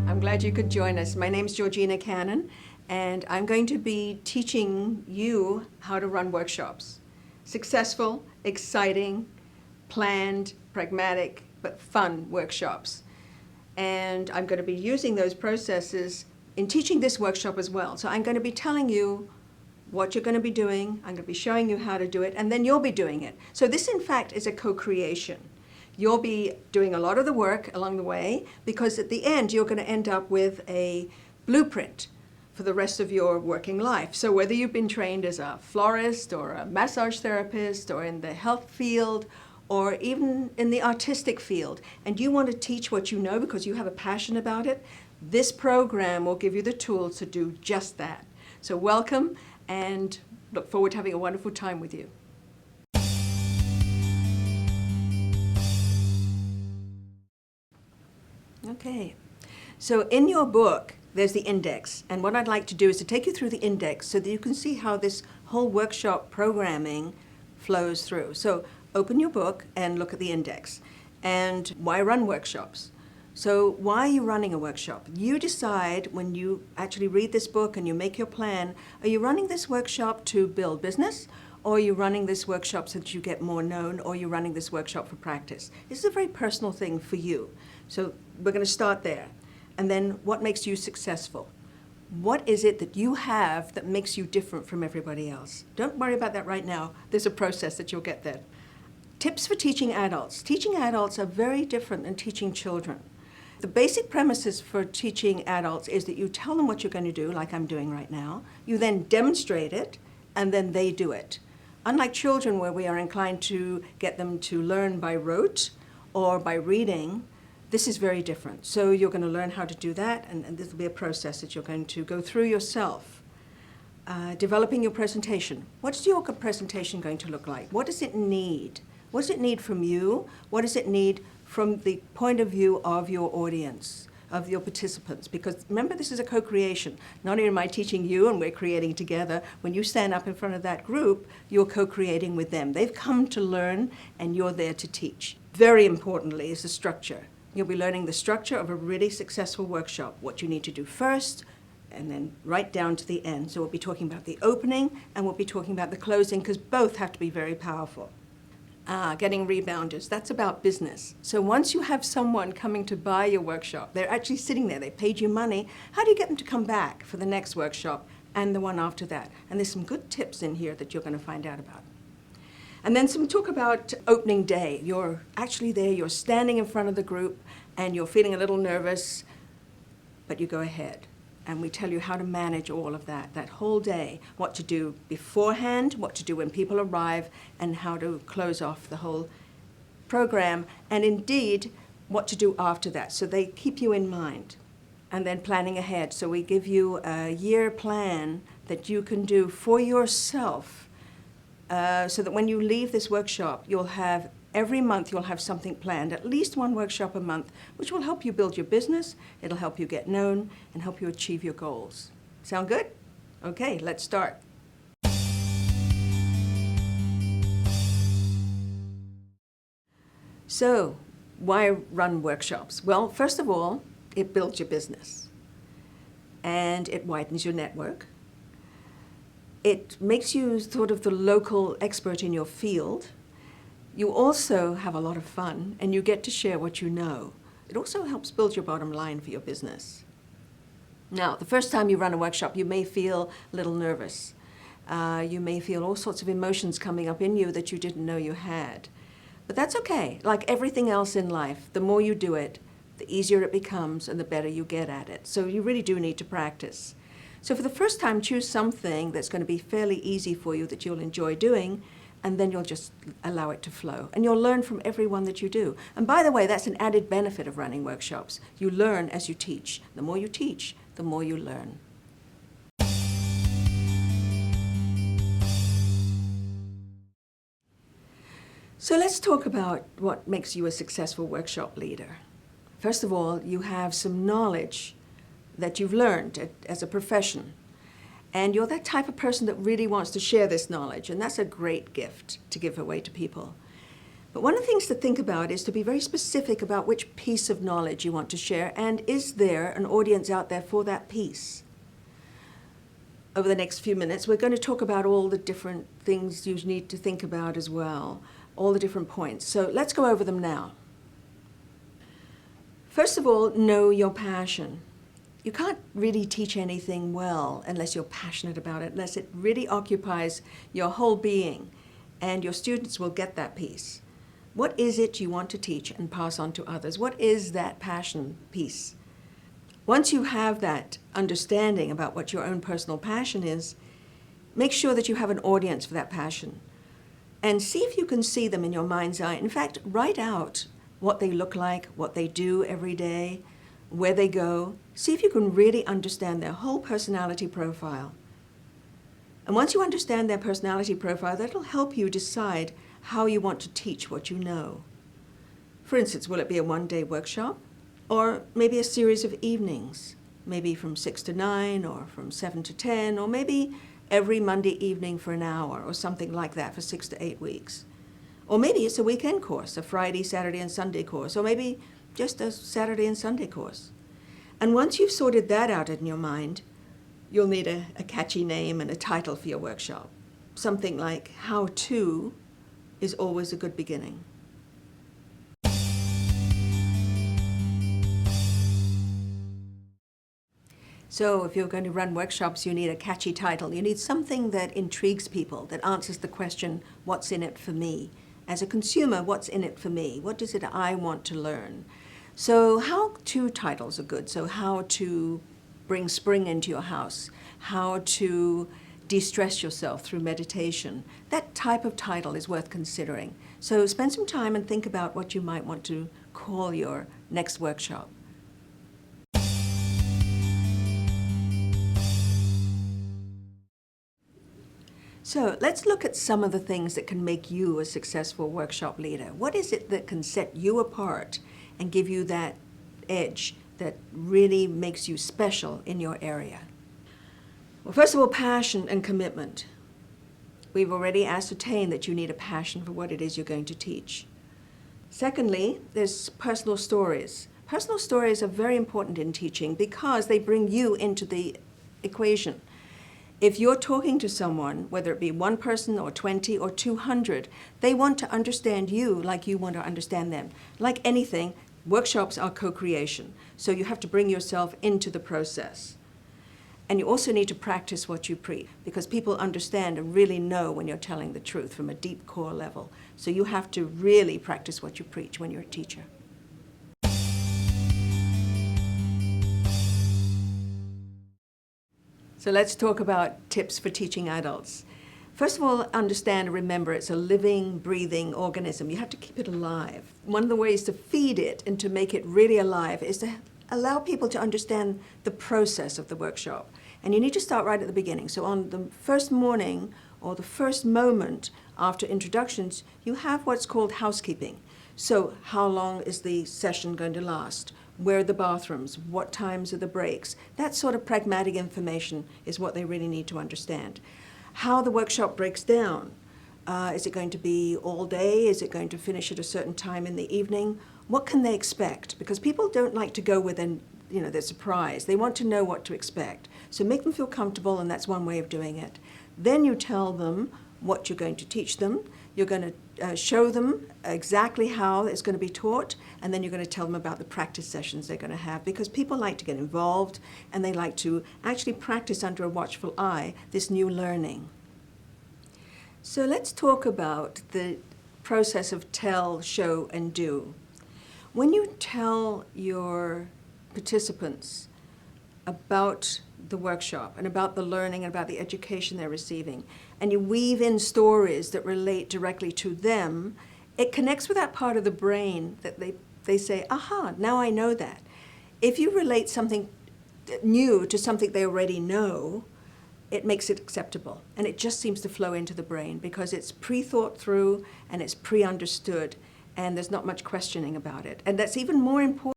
I'm glad you could join us. My name's Georgina Cannon, and I'm going to be teaching you how to run workshops. Successful, exciting, planned, pragmatic, but fun workshops. And I'm going to be using those processes in teaching this workshop as well. So I'm going to be telling you what you're going to be doing. I'm going to be showing you how to do it, and then you'll be doing it. So this, in fact, is a co-creation. You'll be doing a lot of the work along the way, because at the end, you're going to end up with a blueprint for the rest of your working life. So whether you've been trained as a florist or a massage therapist or in the health field or even in the artistic field, and you want to teach what you know because you have a passion about it, this program will give you the tools to do just that. So welcome, and look forward to having a wonderful time with you. Okay, so in your book, there's the index, and what I'd like to do is to take you through the index so that you can see how this whole workshop programming flows through. So open your book and look at the index. And why run workshops? So why are you running a workshop? You decide when you actually read this book and you make your plan, are you running this workshop to build business? Or are you running this workshop so that you get more known? Or are you running this workshop for practice? This is a very personal thing for you. So we're going to start there. And then what makes you successful? What is it that you have that makes you different from everybody else? Don't worry about that right now. There's a process that you'll get there. Tips for teaching adults. Teaching adults are very different than teaching children. The basic premises for teaching adults is that you tell them what you're going to do, like I'm doing right now. You then demonstrate it, and then they do it. Unlike children, where we are inclined to get them to learn by rote or by reading, this is very different. So you're going to learn how to do that, and this will be a process that you're going to go through yourself. Developing your presentation. What's your presentation going to look like? What does it need? What does it need from you? What does it need from the point of view of your audience, of your participants? Because remember, this is a co-creation. Not only am I teaching you and we're creating together, when you stand up in front of that group, you're co-creating with them. They've come to learn, and you're there to teach. Very importantly is the structure. You'll be learning the structure of a really successful workshop, what you need to do first, and then right down to the end. So we'll be talking about the opening, and we'll be talking about the closing, because both have to be very powerful. Getting rebounders, that's about business. So once you have someone coming to buy your workshop, they're actually sitting there, they paid you money, how do you get them to come back for the next workshop and the one after that? And there's some good tips in here that you're going to find out about. And then some talk about opening day. You're actually there, you're standing in front of the group, and you're feeling a little nervous, but you go ahead. And we tell you how to manage all of that whole day, what to do beforehand, what to do when people arrive, and how to close off the whole program, and indeed, what to do after that. So they keep you in mind. And then planning ahead. So we give you a year plan that you can do for yourself, so that when you leave this workshop, you'll have, every month you'll have something planned, at least one workshop a month, which will help you build your business, it'll help you get known, and help you achieve your goals. Sound good? Okay, let's start. So, why run workshops? Well, first of all, it builds your business, and it widens your network. It makes you sort of the local expert in your field. You also have a lot of fun, and you get to share what you know. It also helps build your bottom line for your business. Now, the first time you run a workshop, you may feel a little nervous. You may feel all sorts of emotions coming up in you that you didn't know you had. But that's okay. Like everything else in life, the more you do it, the easier it becomes and the better you get at it. So you really do need to practice. So for the first time, choose something that's going to be fairly easy for you that you'll enjoy doing, and then you'll just allow it to flow. And you'll learn from every one that you do. And by the way, that's an added benefit of running workshops. You learn as you teach. The more you teach, the more you learn. So let's talk about what makes you a successful workshop leader. First of all, you have some knowledge that you've learned as a profession. And you're that type of person that really wants to share this knowledge, and that's a great gift to give away to people. But one of the things to think about is to be very specific about which piece of knowledge you want to share, and is there an audience out there for that piece? Over the next few minutes, we're going to talk about all the different things you need to think about as well, all the different points. So let's go over them now. First of all, know your passion. You can't really teach anything well unless you're passionate about it, unless it really occupies your whole being, and your students will get that piece. What is it you want to teach and pass on to others? What is that passion piece? Once you have that understanding about what your own personal passion is, make sure that you have an audience for that passion. And see if you can see them in your mind's eye. In fact, write out what they look like, what they do every day, where they go. See if you can really understand their whole personality profile. And once you understand their personality profile, that'll help you decide how you want to teach what you know. For instance, will it be a one-day workshop? Or maybe a series of evenings, maybe from 6 to 9 or from 7 to 10, or maybe every Monday evening for an hour or something like that for 6 to 8 weeks. Or maybe it's a weekend course, a Friday, Saturday, and Sunday course, or maybe just a Saturday and Sunday course. And once you've sorted that out in your mind, you'll need a catchy name and a title for your workshop. Something like How To is always a good beginning. So if you're going to run workshops, you need a catchy title. You need something that intrigues people, that answers the question, what's in it for me? As a consumer, what's in it for me? What is it I want to learn? So how-to titles are good. So how to bring spring into your house, how to de-stress yourself through meditation. That type of title is worth considering. So spend some time and think about what you might want to call your next workshop. So let's look at some of the things that can make you a successful workshop leader. What is it that can set you apart and give you that edge that really makes you special in your area? Well, first of all, passion and commitment. We've already ascertained that you need a passion for what it is you're going to teach. Secondly, there's personal stories. Personal stories are very important in teaching because they bring you into the equation. If you're talking to someone, whether it be one person or 20 or 200, they want to understand you like you want to understand them. Like anything, workshops are co-creation. So you have to bring yourself into the process. And you also need to practice what you preach, because people understand and really know when you're telling the truth from a deep core level. So you have to really practice what you preach when you're a teacher. So let's talk about tips for teaching adults. First of all, understand and remember it's a living, breathing organism. You have to keep it alive. One of the ways to feed it and to make it really alive is to allow people to understand the process of the workshop. And you need to start right at the beginning. So on the first morning or the first moment after introductions, you have what's called housekeeping. So how long is the session going to last? Where are the bathrooms? What times are the breaks? That sort of pragmatic information is what they really need to understand. How the workshop breaks down. Is it going to be all day? Is it going to finish at a certain time in the evening? What can they expect? Because people don't like to go with their surprise. They want to know what to expect. So make them feel comfortable, and that's one way of doing it. Then you tell them what you're going to teach them. You're going to show them exactly how it's going to be taught, and then you're going to tell them about the practice sessions they're going to have, because people like to get involved and they like to actually practice under a watchful eye this new learning. So let's talk about the process of tell, show, and do. When you tell your participants about the workshop and about the learning and about the education they're receiving, and you weave in stories that relate directly to them, it connects with that part of the brain that they say, aha, now I know that. If you relate something new to something they already know, it makes it acceptable. And it just seems to flow into the brain because it's pre-thought through and it's pre-understood, and there's not much questioning about it. And that's even more important